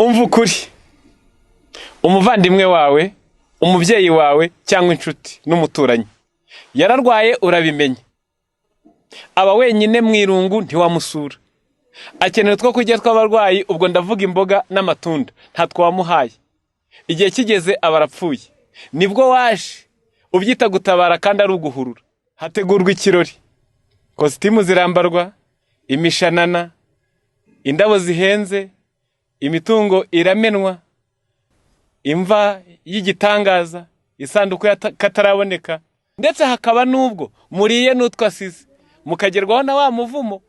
umva ukuri, umuvandimwe wawe, umubyeyi wawe cyangwa inshuti n'umuturanyi yararwaye, urabimenya, aba wenyine mu irungu ntiwamusura, akenera two kurya tw'abarwayi, ubwo ndavuga imboga n'amatunda, nta twamuhaye, igihe kigeze aba arapfuye, nibwo waje ubyita gutabara kandi ari uguhurura. Hategurwa ikirori, kositimu zirambarwa, imishanana, indabo zihenze, imitungo iramenwa, imva y'igitangaza, isanduku kataraboneka, ndetse hakaba n'ubwo muriye n'utwasize mukagerwaho na wa muvumo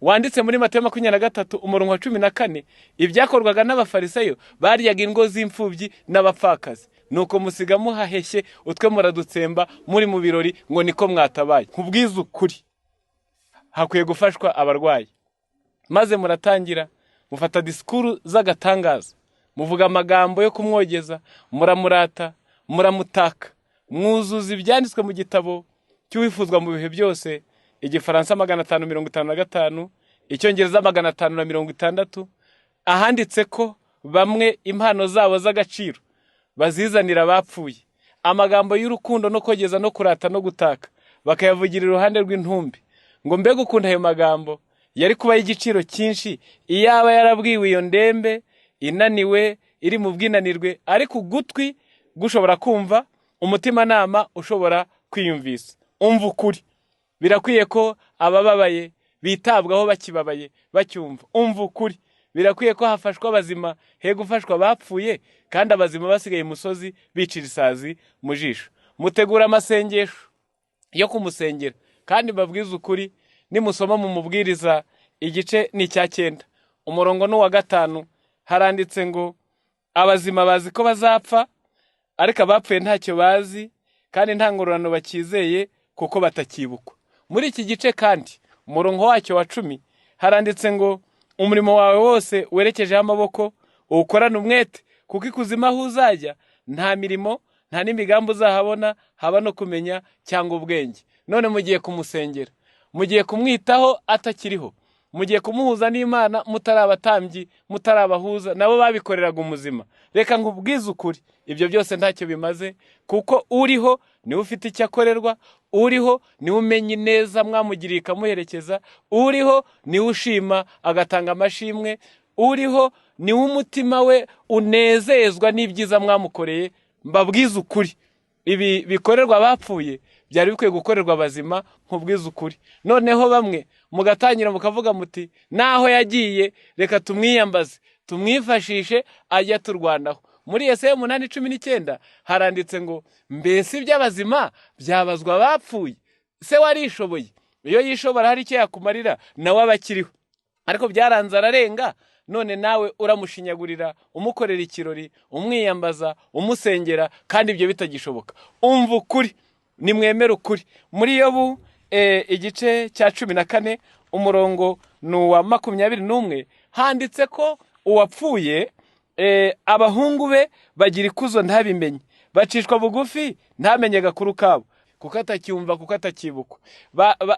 wanditse muri Matayo 23 umurongo wa 14. Ibyakorwaga n'abafarisayo baryaga ingo z'imfubyi n'abapfakazi, nuko musiga muhaheshye utwe muradutsemba muri mu birori ngo niko mwatabaye. Nkubwiza ukuri, hakwiye gufashwa abarwayi, maze muratangira mufata disikuru z'agatangaza, muvuga amagambo yo kumwogeza, muramurata, muramutaka, mwuzuza ibyanditswe mu gitabo cy'uwifuzwa mu bihe byose, Igifaransa 555, Icyongereza 560, ahanditse ko bamwe impano zabo z'agaciro bazizanira abapfuye, amagambo y'urukundo no kogeza no kurata no gutaka bakayavugira iruhande rw'intumbi, ngo mbega ukunda ayo magambo yari kuba y'igiciro cyinshi iyaba yarabwiwe iyo ndembe inaniwe iri mu bwinanirwe, ariko ugutwi gushobora kumva, umutima nama ushobora kwiyumvisa. Umva ukuri, birakwiye ko abababaye bitabwaho bakibabaye bacyumva. Umva ukuri, birakwiye ko hafashwa abazima he gufashwa abapfuye, kandi abazima basigaye musozi bicira isazi mu jisho. Mutegura amasengesho yo kumusengera, kandi babwiza ukuri, nimusoma mu mubwiriza igice ni cya 9 umurongo n'uwa 5, haranditse ngo abazima bazi ko bazapfa, ariko abapfuye ntacyo bazi, kandi nta ngororano bakizeye kuko batakibukwa. Muri iki gice kandi umurongo wacyo wa 10 haranditse ngo umurimo wawe wose werekejeho amaboko uwukorane umwete, kuko ikuzimu aho uzajya nta mirimo nta n'imigambi uzahabona, haba no kumenya cyangwa ubwenge. None mugiye kumusengera, mugiye kumwitaho atakiriho, mugiye kumuhuza n'Imana, mutarabatambyi, mutarabahuza nabo babikoreraga umuzima. Reka nkubwize ukuri, ibyo byose ntacyo bimaze, kuko uriho niwe ufite icyo akorerwa, uriho niwe umenya neza mwamugiriye ikamuherekeza, uriho niwe ushima agatanga amashimwe, uriho niwe umutima we unezezwa n'ibyiza mwamukoreye. Mbabwiza ukuri, ibi bikorerwa abapfuye byari bikwiye gukorerwa abazima. Nkubwiza ukuri, noneho bamwe mugatangira mukavuga muti naho yagiye reka tumwiyambaze, tumwifashishe ajya turwanaho. Muri Yesaya 8:19 haranditse ngo mbese iby'abazima byabazwa abapfuye, se warishoboye? Iyo yishobora hari icyo yakumarira nawe abakiriho, ariko byaranze ararenga, none nawe uramushinyagurira, umukorera ikirori, umwiyambaza, umusengera, kandi ibyo bitagishoboka. Umva ukuri, nimwemere ukuri. Muri Yobu igice cya 14 umurongo n'uwa 21 handitse ko uwapfuye abahungu be bagira ikuzo ntabimenye, bacishwa bugufi ntamenye gakuru kabo, kuko atacyumva, kuko atakibukwa,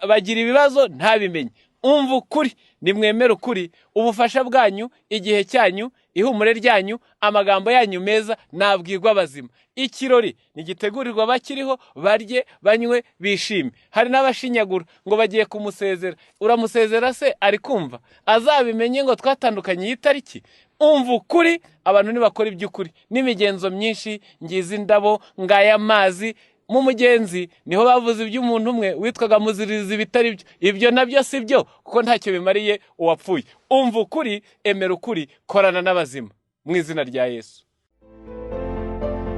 bagira ibibazo ntabimenye. Umva ukuri, nimwemere ukuri, ubufasha bwanyu, igihe cyanyu, ihumure ryanyu, amagambo yanyu meza nabwirwa abazima. Ikirori nigitegurirwa bakiriho, barye banywe bishime. Hari n'abashinyagura ngo bagiye kumusezera, uramusezera se ari kumva? Azabimenye ngo twatandukanye iyi tariki. Umva ukuri, abantu nibakora iby'ukuri, n'imigenzo myinshi, ngize indabo, ngaya amazi. Mu mugenzi niho bavuze iby'umuntu umwe witwaga muzirizi bitari byo, ibyo nabyo si byo, kuko ntacyo bimariye uwapfuye. Umva ukuri, emera ukuri, korana n'abazima mu izina rya Yesu.